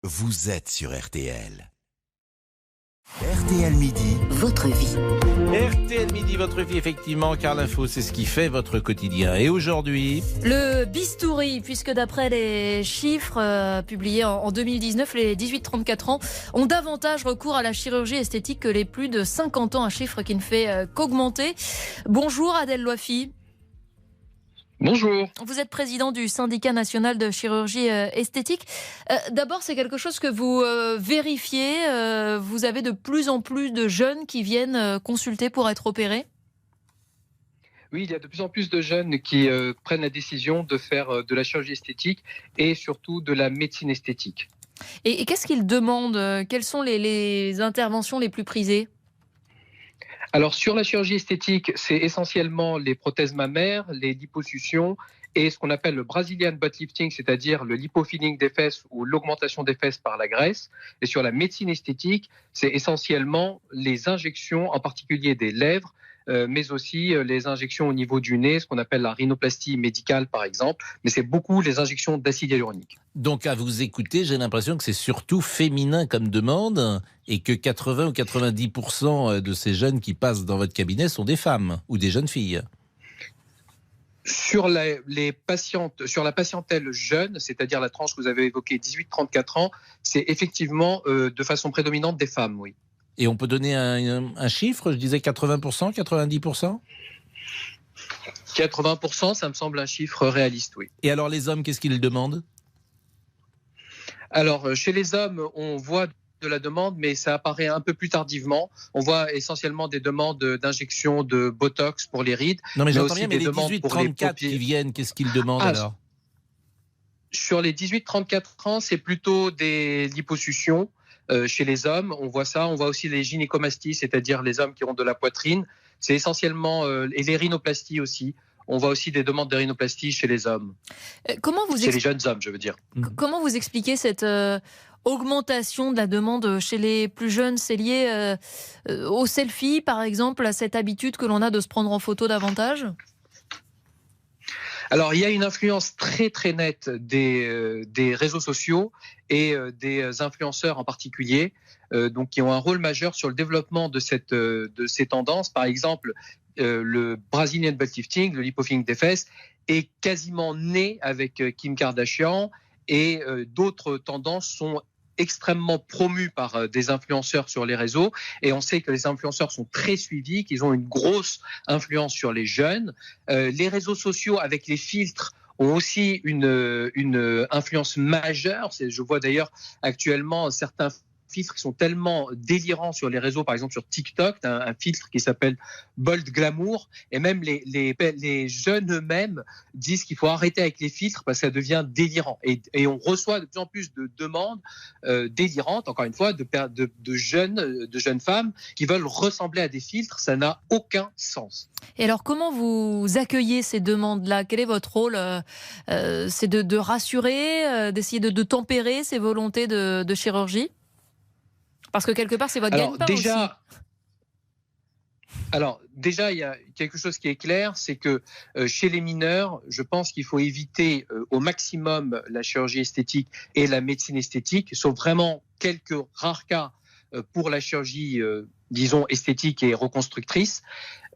Vous êtes sur RTL. RTL Midi. Votre vie. RTL Midi, votre vie, effectivement, car l'info, c'est ce qui fait votre quotidien. Et aujourd'hui... Le bistouri, puisque d'après les chiffres publiés en 2019, les 18-34 ans ont davantage recours à la chirurgie esthétique que les plus de 50 ans, un chiffre qui ne fait qu'augmenter. Bonjour Adel Loafi. Bonjour. Vous êtes président du syndicat national de chirurgie esthétique. D'abord, c'est quelque chose que vous vérifiez. Vous avez de plus en plus de jeunes qui viennent consulter pour être opérés. Oui, il y a de plus en plus de jeunes qui prennent la décision de faire de la chirurgie esthétique et surtout de la médecine esthétique. Et qu'est-ce qu'ils demandent ? Quelles sont les interventions les plus prisées ? Alors sur la chirurgie esthétique, c'est essentiellement les prothèses mammaires, les liposuctions et ce qu'on appelle le Brazilian butt lifting, c'est-à-dire le lipofilling des fesses ou l'augmentation des fesses par la graisse. Et sur la médecine esthétique, c'est essentiellement les injections, en particulier des lèvres, mais aussi les injections au niveau du nez, ce qu'on appelle la rhinoplastie médicale par exemple, mais c'est beaucoup les injections d'acide hyaluronique. Donc à vous écouter, j'ai l'impression que c'est surtout féminin comme demande et que 80 ou 90% de ces jeunes qui passent dans votre cabinet sont des femmes ou des jeunes filles. Sur la patientèle jeune, c'est-à-dire la tranche que vous avez évoquée, 18-34 ans, c'est effectivement de façon prédominante des femmes, oui. Et on peut donner un chiffre, je disais 80%, 90%? 80%, ça me semble un chiffre réaliste, oui. Et alors les hommes, qu'est-ce qu'ils demandent? Alors, chez les hommes, on voit de la demande, mais ça apparaît un peu plus tardivement. On voit essentiellement des demandes d'injection de Botox pour les rides. Non mais j'entends bien, mais les 18-34 qui viennent, qu'est-ce qu'ils demandent alors? Sur les 18-34 ans, c'est plutôt des liposuctions. Chez les hommes, on voit ça. On voit aussi les gynécomasties, c'est-à-dire les hommes qui ont de la poitrine. C'est essentiellement... et les rhinoplasties aussi. On voit aussi des demandes de rhinoplastie chez les hommes. Chez les jeunes hommes, je veux dire. Comment vous expliquez cette augmentation de la demande chez les plus jeunes? C'est lié au selfie, par exemple, à cette habitude que l'on a de se prendre en photo davantage? Alors, il y a une influence très très nette des réseaux sociaux et des influenceurs en particulier, donc qui ont un rôle majeur sur le développement de ces tendances. Par exemple, le Brazilian butt lifting, le lipofilling des fesses, est quasiment né avec Kim Kardashian et d'autres tendances sont extrêmement promus par des influenceurs sur les réseaux, et on sait que les influenceurs sont très suivis, qu'ils ont une grosse influence sur les jeunes. Les réseaux sociaux avec les filtres ont aussi une influence majeure. Je vois d'ailleurs actuellement certains filtres qui sont tellement délirants sur les réseaux, par exemple sur TikTok, un filtre qui s'appelle Bold Glamour, et même les jeunes eux-mêmes disent qu'il faut arrêter avec les filtres parce que ça devient délirant. Et on reçoit de plus en plus de demandes délirantes, encore une fois, de jeunes femmes qui veulent ressembler à des filtres. Ça n'a aucun sens. Et alors, comment vous accueillez ces demandes-là? Quel est votre rôle? C'est de rassurer, d'essayer de tempérer ces volontés de chirurgie? Parce que quelque part, c'est votre gagne-pain aussi. Alors déjà, il y a quelque chose qui est clair, c'est que chez les mineurs, je pense qu'il faut éviter au maximum la chirurgie esthétique et la médecine esthétique, sauf vraiment quelques rares cas pour la chirurgie, disons, esthétique et reconstructrice.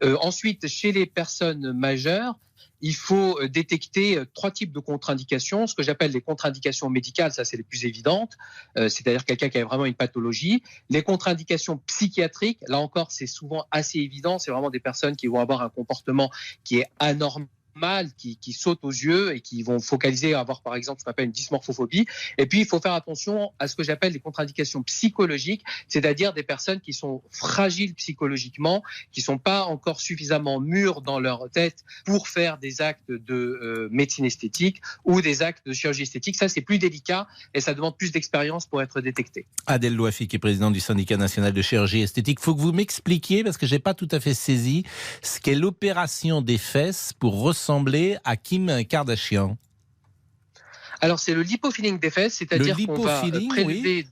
Ensuite, chez les personnes majeures, il faut détecter 3 types de contre-indications, ce que j'appelle les contre-indications médicales, ça c'est les plus évidentes, c'est-à-dire quelqu'un qui a vraiment une pathologie. Les contre-indications psychiatriques, là encore c'est souvent assez évident, c'est vraiment des personnes qui vont avoir un comportement qui est anormal, qui sautent aux yeux et qui vont focaliser à avoir par exemple ce qu'on appelle une dysmorphophobie. Et puis il faut faire attention à ce que j'appelle les contre-indications psychologiques, c'est-à-dire des personnes qui sont fragiles psychologiquement, qui ne sont pas encore suffisamment mûres dans leur tête pour faire des actes de médecine esthétique ou des actes de chirurgie esthétique. Ça c'est plus délicat et ça demande plus d'expérience pour être détecté. Adel Loafi, qui est président du syndicat national de chirurgie esthétique. Il faut que vous m'expliquiez, parce que je n'ai pas tout à fait saisi, ce qu'est l'opération des fesses pour ressembler à Kim Kardashian. Alors c'est le lipofilling des fesses, c'est-à-dire qu'on va prélever...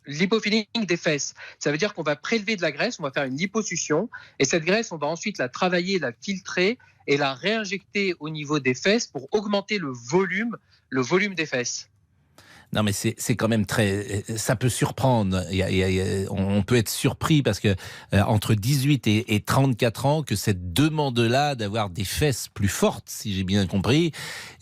Lipofilling des fesses, ça veut dire qu'on va prélever de la graisse, on va faire une liposuction, et cette graisse, on va ensuite la travailler, la filtrer et la réinjecter au niveau des fesses pour augmenter le volume des fesses. Non, mais c'est quand même ça peut surprendre. On peut être surpris parce que entre 18 et 34 ans, que cette demande-là d'avoir des fesses plus fortes, si j'ai bien compris.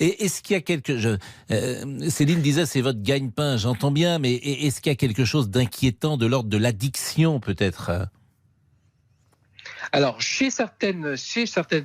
Et est-ce qu'il y a Céline disait c'est votre gagne-pain, j'entends bien, mais est-ce qu'il y a quelque chose d'inquiétant de l'ordre de l'addiction peut-être ? Alors, chez certaines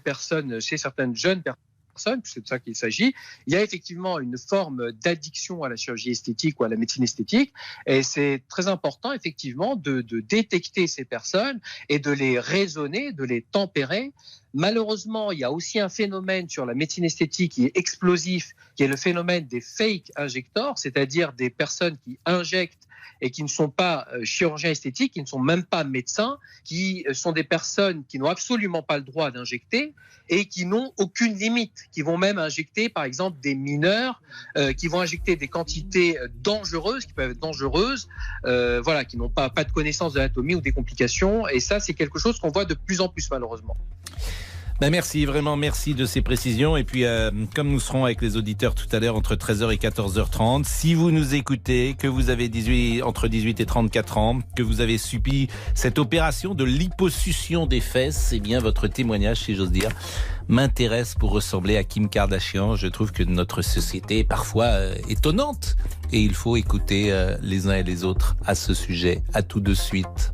personnes, chez certaines jeunes personnes, c'est de ça qu'il s'agit, il y a effectivement une forme d'addiction à la chirurgie esthétique ou à la médecine esthétique, et c'est très important effectivement de détecter ces personnes et de les raisonner, de les tempérer. Malheureusement, il y a aussi un phénomène sur la médecine esthétique qui est explosif, qui est le phénomène des fake injectors, c'est-à-dire des personnes qui injectent et qui ne sont pas chirurgiens esthétiques, qui ne sont même pas médecins, qui sont des personnes qui n'ont absolument pas le droit d'injecter et qui n'ont aucune limite, qui vont même injecter par exemple des mineurs, qui vont injecter des quantités dangereuses, qui peuvent être dangereuses, qui n'ont pas de connaissance de l'anatomie ou des complications, et ça c'est quelque chose qu'on voit de plus en plus malheureusement. Merci, vraiment merci de ces précisions. Et puis, comme nous serons avec les auditeurs tout à l'heure entre 13h et 14h30, si vous nous écoutez, que vous avez entre 18 et 34 ans, que vous avez subi cette opération de liposuction des fesses, eh bien, votre témoignage, si j'ose dire, m'intéresse pour ressembler à Kim Kardashian. Je trouve que notre société est parfois étonnante et il faut écouter les uns et les autres à ce sujet. À tout de suite.